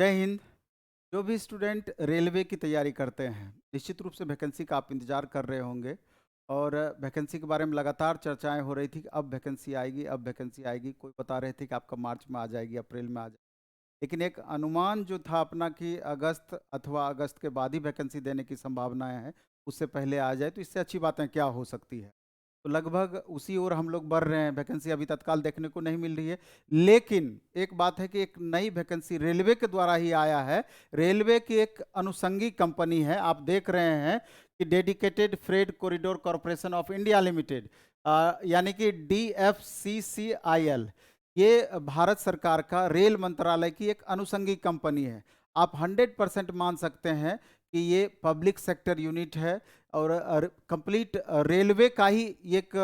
जय हिंद। जो भी स्टूडेंट रेलवे की तैयारी करते हैं, निश्चित रूप से वैकेंसी का आप इंतज़ार कर रहे होंगे और वैकेंसी के बारे में लगातार चर्चाएँ हो रही थी कि अब वैकेंसी आएगी, अब वैकेंसी आएगी। कोई बता रहे थे कि आपका मार्च में आ जाएगी, अप्रैल में आ जाएगी। लेकिन एक अनुमान जो था अपना कि अगस्त अथवा अगस्त के बाद ही वैकेंसी देने की संभावनाएँ हैं, उससे पहले आ जाए, तो इससे अच्छी बातें क्या हो सकती है? तो लगभग उसी ओर हम लोग बढ़ रहे हैं, वैकेंसी अभी तत्काल देखने को नहीं मिल रही है। लेकिन एक बात है कि एक नई वैकेंसी रेलवे के द्वारा ही आया है। रेलवे की एक अनुषंगी कंपनी है, आप देख रहे हैं कि dedicated freight corridor corporation of India limited, यानी कि DFCCIL। ये भारत सरकार का रेल मंत्रालय की एक अनुषंगी कंपनी है। आप 100% मान सकते हैं कि ये पब्लिक सेक्टर यूनिट है और कंप्लीट रेलवे का ही एक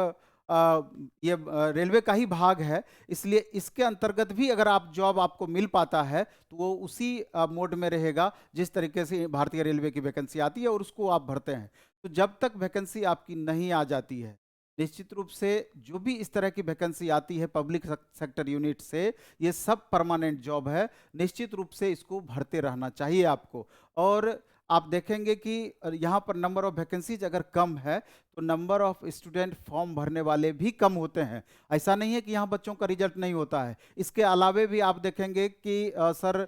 रेलवे का ही भाग है। इसलिए इसके अंतर्गत भी अगर आप जॉब आपको मिल पाता है तो वो उसी मोड में रहेगा जिस तरीके से भारतीय रेलवे की वैकेंसी आती है और उसको आप भरते हैं। तो जब तक वैकेंसी आपकी नहीं आ जाती है, निश्चित रूप से जो भी इस तरह की वैकेंसी आती है पब्लिक सेक्टर यूनिट से, ये सब परमानेंट जॉब है। निश्चित रूप से इसको भरते रहना चाहिए आपको। और आप देखेंगे कि यहाँ पर नंबर ऑफ वैकेंसीज अगर कम है तो नंबर ऑफ स्टूडेंट फॉर्म भरने वाले भी कम होते हैं। ऐसा नहीं है कि यहाँ बच्चों का रिजल्ट नहीं होता है। इसके अलावे भी आप देखेंगे कि सर,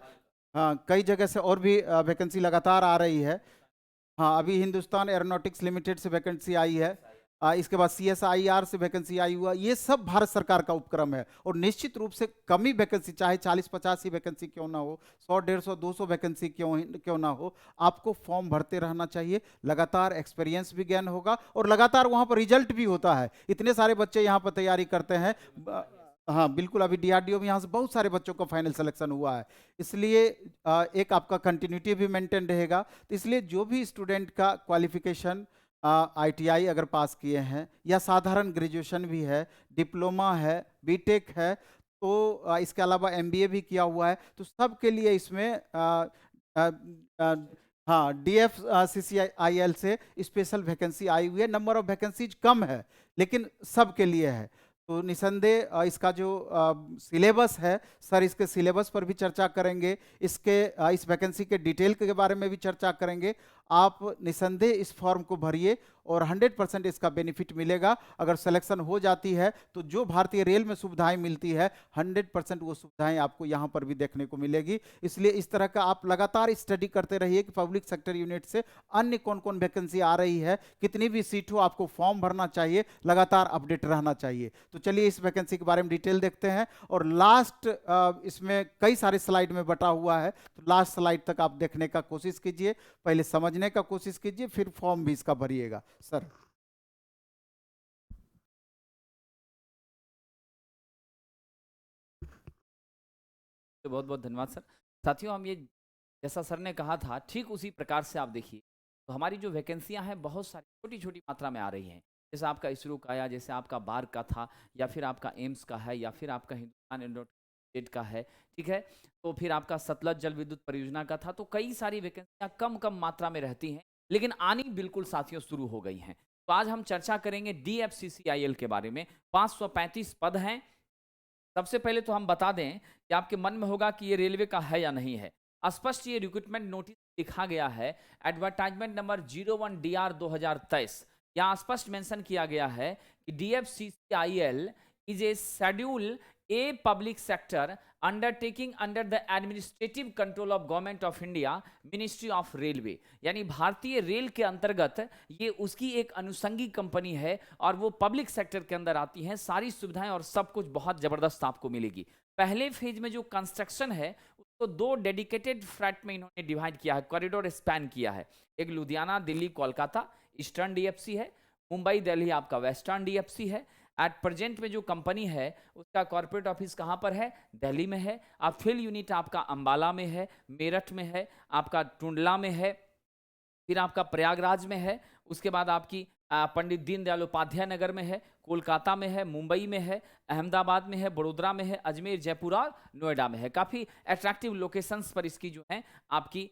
हाँ, कई जगह से और भी वैकेंसी लगातार आ रही है। हाँ, अभी हिंदुस्तान एरोनॉटिक्स लिमिटेड से वैकेंसी आई है। इसके बाद CSIR से वैकेंसी आई हुआ। ये सब भारत सरकार का उपक्रम है और निश्चित रूप से कमी वैकेंसी, चाहे 40-50 ही वैकेंसी क्यों ना हो, 100, 150, 200 वैकेंसी क्यों ना हो, आपको फॉर्म भरते रहना चाहिए। लगातार एक्सपीरियंस भी गेन होगा और लगातार वहाँ पर रिजल्ट भी होता है। इतने सारे बच्चे यहाँ पर तैयारी करते हैं। हाँ बिल्कुल, अभी DRDO में यहाँ से बहुत सारे बच्चों का फाइनल सिलेक्शन हुआ है। इसलिए एक आपका कंटिन्यूटी भी मेंटेन रहेगा। तो इसलिए जो भी स्टूडेंट का क्वालिफिकेशन ITI अगर पास किए हैं या साधारण ग्रेजुएशन भी है, डिप्लोमा है, बीटेक है, तो इसके अलावा MBA भी किया हुआ है, तो सबके लिए इसमें अ, अ, हाँ, DFCCIL से स्पेशल वैकेंसी आई हुई है। नंबर ऑफ वैकेंसीज कम है लेकिन सबके लिए है। तो निसंदेह इसका जो सिलेबस है, सर इसके सिलेबस पर भी चर्चा करेंगे, इसके इस वैकेंसी के डिटेल के बारे में भी चर्चा करेंगे। आप निसंदेह इस फॉर्म को भरिए और 100% इसका बेनिफिट मिलेगा। अगर सिलेक्शन हो जाती है तो जो भारतीय रेल में सुविधाएं मिलती है, 100% वो सुविधाएं आपको यहाँ पर भी देखने को मिलेगी। इसलिए इस तरह का आप लगातार स्टडी करते रहिए कि पब्लिक सेक्टर यूनिट से अन्य कौन कौन वैकेंसी आ रही है, कितनी भी सीट हो, आपको फॉर्म भरना चाहिए, लगातार अपडेट रहना चाहिए। तो चलिए इस वैकेंसी के बारे में डिटेल देखते हैं। और लास्ट, इसमें कई सारे स्लाइड में बटा हुआ है, तो लास्ट स्लाइड तक आप देखने का कोशिश कीजिए, पहले समझने का कोशिश कीजिए, फिर फॉर्म भी इसका भरिएगा। सर, बहुत बहुत धन्यवाद सर। साथियों, हम ये जैसा सर ने कहा था ठीक उसी प्रकार से आप देखिए तो हमारी जो वैकेंसियां हैं बहुत सारी छोटी छोटी मात्रा में आ रही हैं। जैसे आपका इसरो का आया, जैसे आपका बार का था, या फिर आपका एम्स का है, या फिर आपका हिंदुस्तान एरोनॉटिक्स का है, ठीक है। तो फिर आपका सतलज जल विद्युत परियोजना का था। तो कई सारी वैकेंसियां कम कम मात्रा में रहती हैं, लेकिन आनी बिल्कुल साथियों शुरू हो गई हैं। तो आज हम चर्चा करेंगे DFCCIL के बारे में। 535 पद हैं। सबसे पहले तो हम बता दें कि आपके मन में होगा कि ये रेलवे का है या नहीं है। स्पष्ट ये रिक्रूटमेंट नोटिस लिखा गया है, एडवर्टाइजमेंट नंबर 01DR 2023। यहाँ स्पष्ट मेंशन किया गया है कि DFCCIL is a schedule a public sector undertaking under the administrative control of government of India, ministry of railway. यानी भारतीय रेल के अंतर्गत ये उसकी एक अनुषंगी कंपनी है और वो पब्लिक सेक्टर के अंदर आती हैं। सारी सुविधाएं और सब कुछ बहुत जबरदस्त आपको मिलेगी। पहले फेज में जो कंस्ट्रक्शन है उसको 2 डेडिकेटेड फ्लैट में इन्होंने डिवाइड किया है, कॉरिडोर स्पैन किया है। एक लुधियाना दिल्ली कोलकाता ईस्टर्न DFC है, मुंबई दिल्ली आपका वेस्टर्न DFC है। एट प्रेजेंट में जो कंपनी है उसका कॉर्पोरेट ऑफिस कहां पर है? दिल्ली में है। अब फील्ड यूनिट आपका अंबाला में है, मेरठ में है, आपका टुंडला में है, फिर आपका प्रयागराज में है, उसके बाद आपकी पंडित दीनदयाल उपाध्याय नगर में है, कोलकाता में है, मुंबई में है, अहमदाबाद में है, बड़ोदरा में है, अजमेर, जयपुर और नोएडा में है। काफी अट्रैक्टिव लोकेशंस पर इसकी जो है आपकी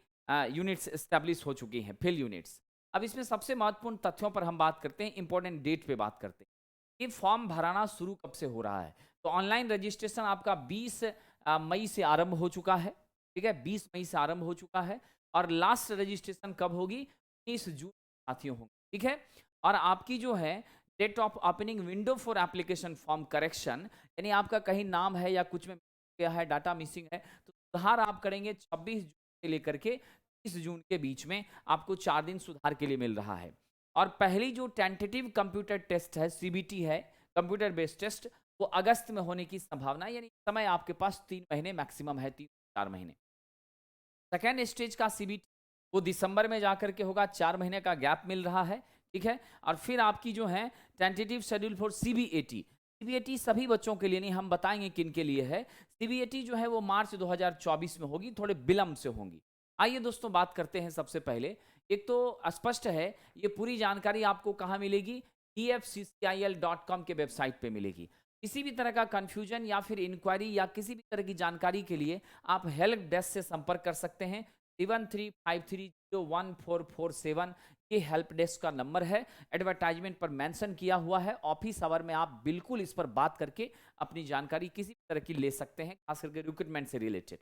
यूनिट्स एस्टेब्लिश हो चुकी हैं, फील्ड यूनिट्स। अब इसमें सबसे महत्वपूर्ण तथ्यों पर हम बात करते हैं, इंपॉर्टेंट डेट पे बात करते हैं। ये फॉर्म भराना शुरू कब से हो रहा है? तो ऑनलाइन रजिस्ट्रेशन आपका 20 मई से आरंभ हो चुका है। ठीक है, 20 मई से आरंभ हो चुका है और लास्ट रजिस्ट्रेशन कब होगी? 19 जून साथियों होगी, ठीक है। और आपकी जो है date of opening window for application form correction, यानी आपका कहीं नाम है या कुछ में गया है, डाटा मिसिंग है, तो सुधार आप करेंगे 26 जून से लेकर के 30 जून के बीच में, आपको 4 दिन सुधार के लिए मिल रहा है। और पहली जो टेंटेटिव कंप्यूटर टेस्ट है, सीबीटी है, कंप्यूटर बेस्ड टेस्ट, वो अगस्त में होने की संभावना है, यानी समय आपके पास 3 महीने मैक्सिमम है, 3-4 महीने। सेकेंड स्टेज का सीबीटी वो दिसंबर में जाकर के होगा, 4 महीने का गैप मिल रहा है, ठीक है। और फिर आपकी जो है tentative schedule for CBAT, CBAT सभी बच्चों के लिए नहीं, हम बताएंगे किन के लिए है। सीबीएटी जो है वो मार्च 2024 में होगी, थोड़े विलंब से होंगी। आइए दोस्तों बात करते हैं सबसे पहले। एक तो स्पष्ट है, ये पूरी जानकारी आपको कहाँ मिलेगी? efccil.com के वेबसाइट पे मिलेगी। किसी भी तरह का कंफ्यूजन या फिर इंक्वायरी या किसी भी तरह की जानकारी के लिए आप हेल्प डेस्क से संपर्क कर सकते हैं। 7353014447 ये हेल्प डेस्क का नंबर है, एडवर्टाइजमेंट पर मेंशन किया हुआ है। ऑफिस आवर में आप बिल्कुल इस पर बात करके अपनी जानकारी किसी भी तरह की ले सकते हैं, खास करके रिक्रूटमेंट से रिलेटेड।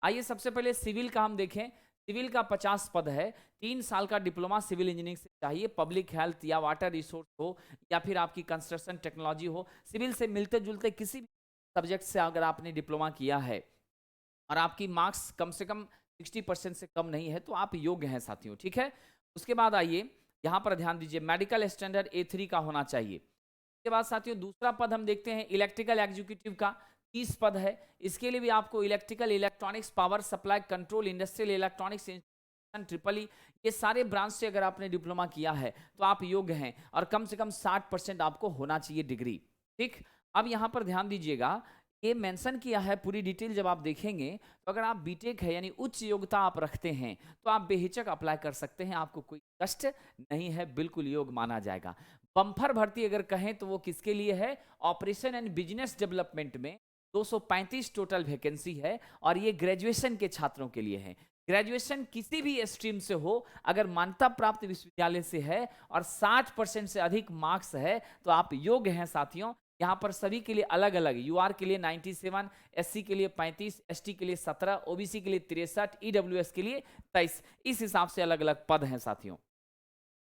आइए सबसे पहले सिविल का हम देखें। सिविल का 50 पद है, 3 साल का डिप्लोमा सिविल इंजीनियरिंग से चाहिए, पब्लिक हेल्थ या वाटर रिसोर्स हो या फिर आपकी कंस्ट्रक्शन टेक्नोलॉजी हो, सिविल से मिलते जुलते किसी भी सब्जेक्ट से अगर आपने डिप्लोमा किया है और आपकी मार्क्स कम से कम 60% से कम नहीं है तो आप योग्य हैं साथियों, ठीक है। उसके बाद आइए यहाँ पर ध्यान दीजिए, मेडिकल स्टैंडर्ड A3 का होना चाहिए। उसके बाद साथियों दूसरा पद हम देखते हैं इलेक्ट्रिकल एग्जीक्यूटिव का, 30 पद है। इसके लिए भी आपको electrical, electronics, power supply, control, industrial electronics, triple E, ये सारे ब्रांच से अगर आपने डिप्लोमा किया है तो आप योग्य हैं और कम से कम 60% आपको होना चाहिए डिग्री, ठीक। अब यहाँ पर ध्यान दीजिएगा, ये मेंशन किया है पूरी डिटेल जब आप देखेंगे तो अगर आप बीटेक है यानी उच्च योग्यता आप रखते हैं तो आप बेहिचक अप्लाई कर सकते हैं, आपको कोई कष्ट नहीं है, बिल्कुल योग्य माना जाएगा। बम्पर भर्ती अगर कहें तो वो किसके लिए है? ऑपरेशन एंड बिजनेस डेवलपमेंट में 235 टोटल वैकेंसी है और ये ग्रेजुएशन के छात्रों के लिए है। ग्रेजुएशन किसी भी स्ट्रीम से हो, अगर मान्यता प्राप्त विश्वविद्यालय से है और 60% से अधिक मार्क्स है तो आप योग्य हैं साथियों। यहाँ पर सभी के लिए अलग अलग, यूआर के लिए 97, एससी के लिए 35, एसटी के लिए 17, ओबीसी के लिए 63, ईडब्ल्यूएस के लिए 23, इस हिसाब से अलग अलग पद हैं साथियों।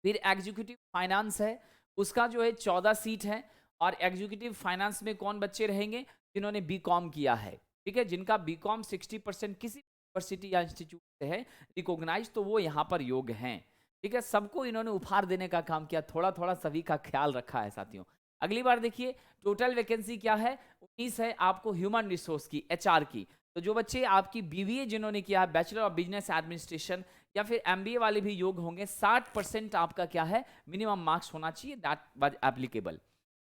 फिर एग्जीक्यूटिव फाइनेंस है, उसका जो है 14 सीट है और एग्जीक्यूटिव फाइनेंस में कौन बच्चे रहेंगे? जिन्होंने बीकॉम किया है, ठीक है, जिनका बीकॉम 60% किसी यूनिवर्सिटी या इंस्टीट्यूट से है रिकॉग्नाइज, तो वो यहाँ पर योग्य हैं, ठीक है। सबको इन्होंने उपहार देने का काम किया, थोड़ा थोड़ा सभी का ख्याल रखा है साथियों। अगली बार देखिए टोटल वैकेंसी क्या है? 19 है आपको ह्यूमन रिसोर्स की, एचआर की। तो जो बच्चे आपकी बीबीए जिन्होंने किया है, बैचलर ऑफ बिजनेस एडमिनिस्ट्रेशन या फिर एमबीए वाले भी योग्य होंगे। 60% आपका क्या है? मिनिमम मार्क्स होना चाहिए, दैट वाज एप्लीकेबल।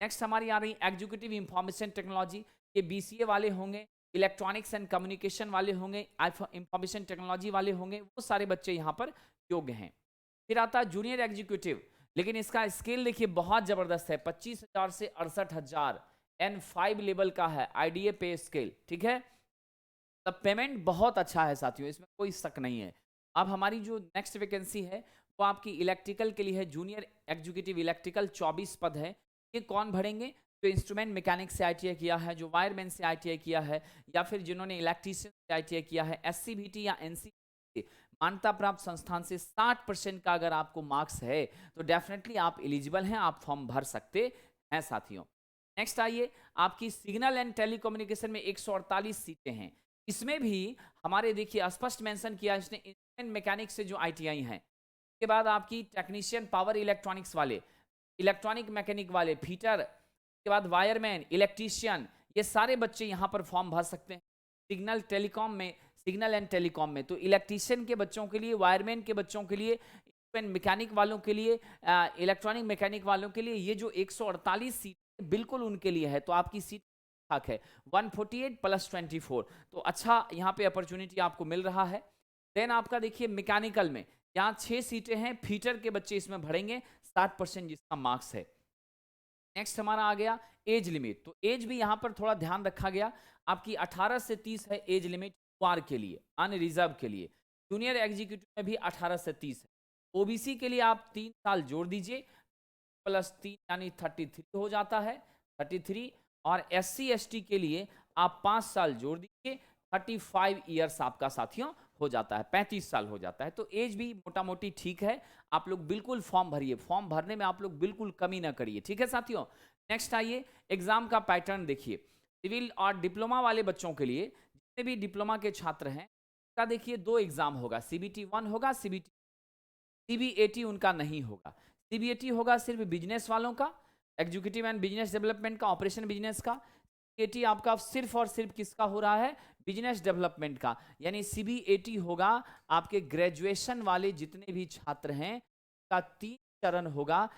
नेक्स्ट हमारी आ रही एग्जीक्यूटिव इंफॉर्मेशन टेक्नोलॉजी, ये बीसीए वाले होंगे, इलेक्ट्रॉनिक्स एंड कम्युनिकेशन वाले होंगे, इंफॉर्मेशन टेक्नोलॉजी वाले होंगे, वो सारे बच्चे यहाँ पर योग्य हैं। फिर आता है जूनियर एग्जीक्यूटिव, लेकिन इसका स्केल देखिए बहुत जबरदस्त है, 25,000 से 68,000 N5 लेवल का है, आईडीए पे स्केल, ठीक है। तब पेमेंट बहुत अच्छा है साथियों, इसमें कोई शक नहीं है। अब हमारी जो नेक्स्ट वैकेंसी है वो आपकी इलेक्ट्रिकल के लिए है, जूनियर एग्जीक्यूटिव इलेक्ट्रिकल, 24 पद है। ये कौन भरेंगे? जो इंस्ट्रूमेंट मैकेनिक से आईटीआई किया है, जो वायरमैन से आईटीआई किया है या फिर जिन्होंने इलेक्ट्रीशियन से आईटीआई किया है, एससीबीटी या एनसीबीटी मान्यता प्राप्त संस्थान से 60% का अगर आपको मार्क्स है तो डेफिनेटली आप एलिजिबल हैं, आप फॉर्म भर सकते हैं साथियों। नेक्स्ट आइए, आपकी सिग्नल एंड टेलीकम्युनिकेशन में 148 सीटें हैं। इसमें भी हमारे देखिए स्पष्ट मेंशन किया इसने, इंस्ट्रूमेंट मैकेनिक से जो आईटीआई हैं, उसके बाद आपकी टेक्नीशियन पावर इलेक्ट्रॉनिक्स वाले, इलेक्ट्रॉनिक मैकेनिक वाले, फीटर, के बाद वायरमैन, इलेक्ट्रीशियन, ये सारे बच्चे यहाँ पर फॉर्म भर सकते हैं। सिग्नल टेलीकॉम में, सिग्नल एंड टेलीकॉम में तो इलेक्ट्रीशियन के बच्चों के लिए, वायरमैन के बच्चों के लिए, मैकेनिक वालों के लिए, इलेक्ट्रॉनिक मैकेनिक वालों के लिए ये जो 148 सीट बिल्कुल उनके लिए है। तो आपकी सीट है 148 + 24, तो अच्छा यहाँ पे अपॉर्चुनिटी आपको मिल रहा है। देन आपका देखिए मैकेनिकल में यहाँ 6 सीटें हैं, फीटर के बच्चे इसमें भरेंगे, 60% जिसका मार्क्स है। नेक्स्ट हमारा आ गया एज लिमिट, तो एज भी यहाँ पर थोड़ा ध्यान रखा गया, आपकी 18 से 30 है एज लिमिट वार के लिए, अनरिजर्व के लिए। जूनियर एग्जीक्यूटिव में भी 18 से 30 है। ओबीसी के लिए आप 3 साल जोड़ दीजिए, +3 यानी 33 हो जाता है, 33। और SC ST के लिए आप 5 साल जोड़ दीजिए, 35 ईयर्स आपका साथियों हो जाता है, 35 साल हो जाता है। तो एज भी मोटा मोटी ठीक है। आप लोग बिल्कुल फॉर्म भरिए, फॉर्म भरने में आप लोग बिल्कुल कमी ना करिए, ठीक है साथियों। नेक्स्ट आइए, एग्जाम का पैटर्न देखिए। सिविल और डिप्लोमा वाले बच्चों के लिए, जितने भी डिप्लोमा के छात्र हैं, का देखिए 2 एग्जाम होगा, सीबीटी 1 होगा, सीबीएटी उनका नहीं होगा। सीबीएटी होगा सिर्फ बिजनेस वालों का, एग्जीक्यूटिव एंड बिजनेस डेवलपमेंट का, ऑपरेशन बिजनेस का। सीबीएटी आपका सिर्फ और सिर्फ किसका हो रहा है? बिजनेस डेवलपमेंट का। यानी सीबीएटी होगा आपके ग्रेजुएशन वाले जितने भी छात्र हैं का 3 चरण होगा।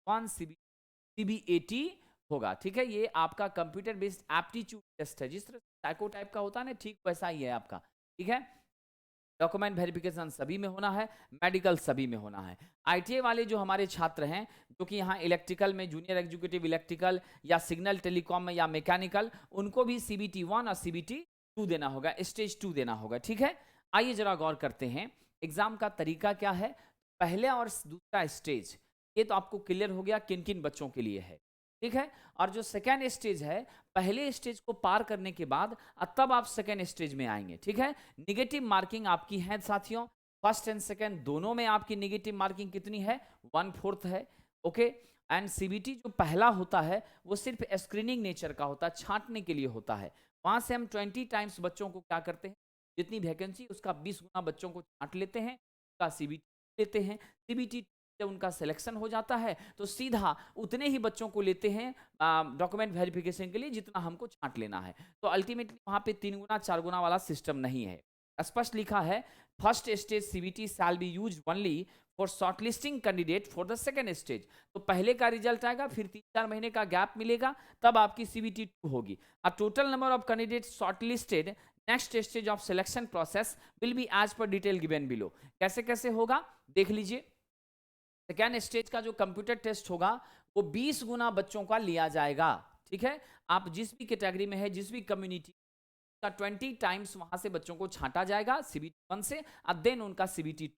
1 सीबीएटी होगा, ठीक है। ये आपका कंप्यूटर बेस्ड एप्टीट्यूड टेस्ट है, जिस तरह साइको टाइप का होता है ना, ठीक वैसा ही है आपका, ठीक है। डॉक्यूमेंट वेरिफिकेशन सभी में होना है, मेडिकल सभी में होना है। आईटीआई वाले जो हमारे छात्र हैं, जो कि यहाँ इलेक्ट्रिकल में जूनियर एग्जीक्यूटिव इलेक्ट्रिकल या सिग्नल टेलीकॉम में या मैकेनिकल, उनको भी सीबीटी 1 और सीबीटी 2 देना होगा, स्टेज 2 देना होगा, ठीक है। आइए जरा गौर करते हैं एग्जाम का तरीका क्या है। पहले और दूसरा स्टेज, ये तो आपको क्लियर हो गया किन किन बच्चों के लिए है, ठीक है। और जो सेकेंड स्टेज है, पहले स्टेज को पार करने के बाद तब आप सेकेंड स्टेज में आएंगे, ठीक है। निगेटिव मार्किंग आपकी है साथियों, फर्स्ट एंड सेकेंड दोनों में आपकी निगेटिव मार्किंग कितनी है? 1/4 है, ओके। एंड सीबीटी जो पहला होता है वो सिर्फ स्क्रीनिंग नेचर का होता है, छांटने के लिए होता है। वहां से हम 20 टाइम्स बच्चों को क्या करते हैं, जितनी वैकेंसी उसका 20 गुना बच्चों को छांट लेते हैं, उसका सीबीटी लेते हैं। सीबीटी जब उनका सिलेक्शन हो जाता है तो सीधा उतने ही बच्चों को लेते हैं डॉक्यूमेंट वेरिफिकेशन के लिए जितना हमको छांट लेना है। तो अल्टीमेटली वहां पे 3 गुना 4 गुना वाला सिस्टम नहीं है। स्पष्ट लिखा है, first stage CBT shall be used only for shortlisting candidate for the second stage. तो पहले का रिजल्ट आएगा, फिर 3-4 महीने का गैप मिलेगा, तब आपकी सीबीटी 2 होगी। A total number of candidate shortlisted next stage of selection process will be as per detail given below. कैसे कैसे होगा देख लीजिए। सेकेंड स्टेज का जो कंप्यूटर टेस्ट होगा वो 20 गुना बच्चों का लिया जाएगा, ठीक है। आप जिस भी कैटेगरी में है, जिस भी कम्युनिटी का 20 टाइम्स वहां से बच्चों को छांटा जाएगा सीबीटी 1 से, और देन उनका सीबीटी 2।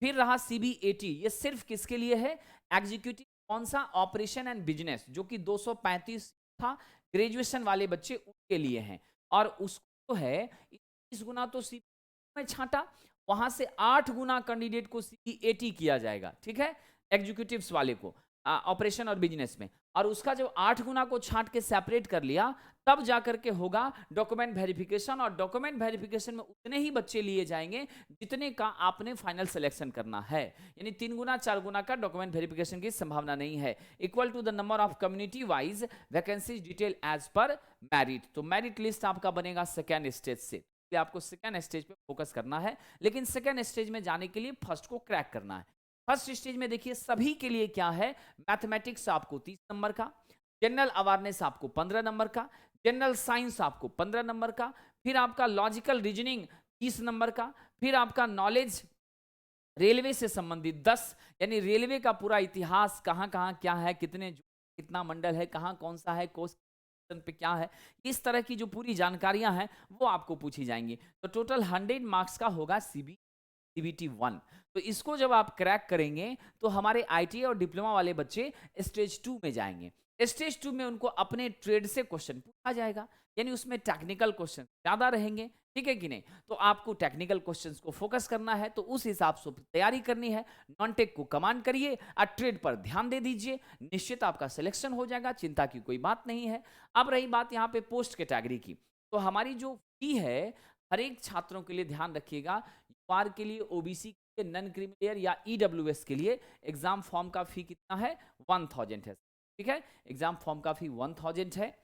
फिर रहा सीबीएटी, ये सिर्फ किसके लिए है? एग्जीक्यूटिव कौन सा? ऑपरेशन एंड बिजनेस, जो कि 235 था, ग्रेजुएशन वाले बच्चे उनके लिए हैं। और उसको है 20 गुना तो सीबीटी में छांटा, वहां से 8 गुना कैंडिडेट को सीबीएटी किया जाएगा, ठीक है, एग्जीक्यूटिव्स वाले को ऑपरेशन और बिजनेस में। और उसका जो 8 गुना को छांट के सेपरेट कर लिया, तब जाकर के होगा डॉक्यूमेंट वेरिफिकेशन। और डॉक्यूमेंट वेरिफिकेशन में उतने ही बच्चे लिए जाएंगे जितने का आपने फाइनल सिलेक्शन करना है। यानी 3 गुना 4 गुना का डॉक्यूमेंट वेरिफिकेशन की संभावना नहीं है। Equal to the number of community wise vacancies detail as per merit. तो मैरिट लिस्ट आपका बनेगा सेकेंड स्टेज से, इसलिए आपको सेकेंड स्टेज पे फोकस करना है। लेकिन सेकेंड स्टेज में जाने के लिए फर्स्ट को क्रैक करना है। फर्स्ट स्टेज में देखिए सभी के लिए क्या है, मैथमेटिक्स आपको 30 नंबर का, जनरल अवेयरनेस आपको 15 नंबर का, जनरल साइंस आपको 15 नंबर का, फिर आपका लॉजिकल रीजनिंग 30 नंबर का, फिर आपका नॉलेज रेलवे से संबंधित 10, यानी रेलवे का पूरा इतिहास, कहाँ कहाँ क्या है, कितना मंडल है, कहाँ कौन सा है, कोर्स पे क्या है, इस तरह की जो पूरी जानकारियां हैं वो आपको पूछी जाएंगी। तो टोटल 100 मार्क्स का होगा सीबीटी 1। तो इसको जब आप क्रैक करेंगे तो हमारे आईटीआई और डिप्लोमा वाले बच्चे स्टेज 2 में जाएंगे। स्टेज 2 में उनको अपने ट्रेड से क्वेश्चन पूछा जाएगा, यानी उसमें टेक्निकल क्वेश्चन ज्यादा रहेंगे, ठीक है कि नहीं। तो आपको टेक्निकल क्वेश्चंस को फोकस करना है, तो उस हिसाब से तैयारी करनी है। नॉन टेक को कमांड करिए और ट्रेड पर ध्यान दे दीजिए, निश्चित आपका सिलेक्शन हो जाएगा, चिंता की कोई बात नहीं है। अब रही बात यहाँ पे पोस्ट कैटेगरी की, तो हमारी जो फी है हर एक छात्रों के लिए ध्यान रखिएगा। यूआर के लिए, ओबीसी के, नन क्रीमिलियर या ईडब्ल्यूएस के लिए एग्जाम फॉर्म का फी कितना है? 1000 है, ठीक है। एग्जाम फॉर्म का फी 1000 है,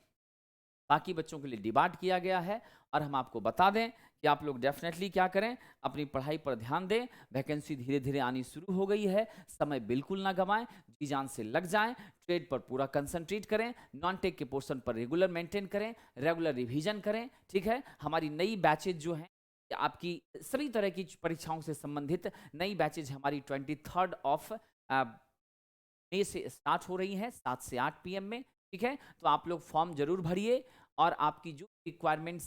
बाकी बच्चों के लिए डिवाइड किया गया है। और हम आपको बता दें कि आप लोग डेफिनेटली क्या करें, अपनी पढ़ाई पर ध्यान दें। वैकेंसी धीरे धीरे आनी शुरू हो गई है, समय बिल्कुल ना गंवाएं, जी जान से लग जाएं, ट्रेड पर पूरा कंसंट्रेट करें, नॉन टेक के पोर्शन पर रेगुलर मेंटेन करें, रेगुलर रिवीजन करें, ठीक है। हमारी नई बैचेज जो हैं आपकी सभी तरह की परीक्षाओं से संबंधित नई बैचेज हमारी 23 मई से स्टार्ट हो रही हैं 7 से 8 PM में, ठीक है। तो आप लोग फॉर्म जरूर भरिए और आपकी जो रिक्वायरमेंट्स,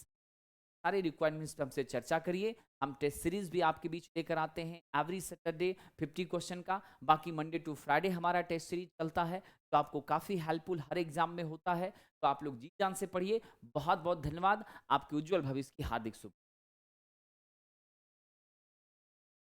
सारे रिक्वायरमेंट्स पे हमसे चर्चा करिए। हम टेस्ट सीरीज भी आपके बीच लेकर आते हैं एवरी सैटरडे 50 क्वेश्चन का। बाकी मंडे टू फ्राइडे हमारा टेस्ट सीरीज चलता है, तो आपको काफ़ी हेल्पफुल हर एग्ज़ाम में होता है। तो आप लोग जी जान से पढ़िए। बहुत-बहुत धन्यवाद। आपके उज्ज्वल भविष्य की हार्दिक शुभ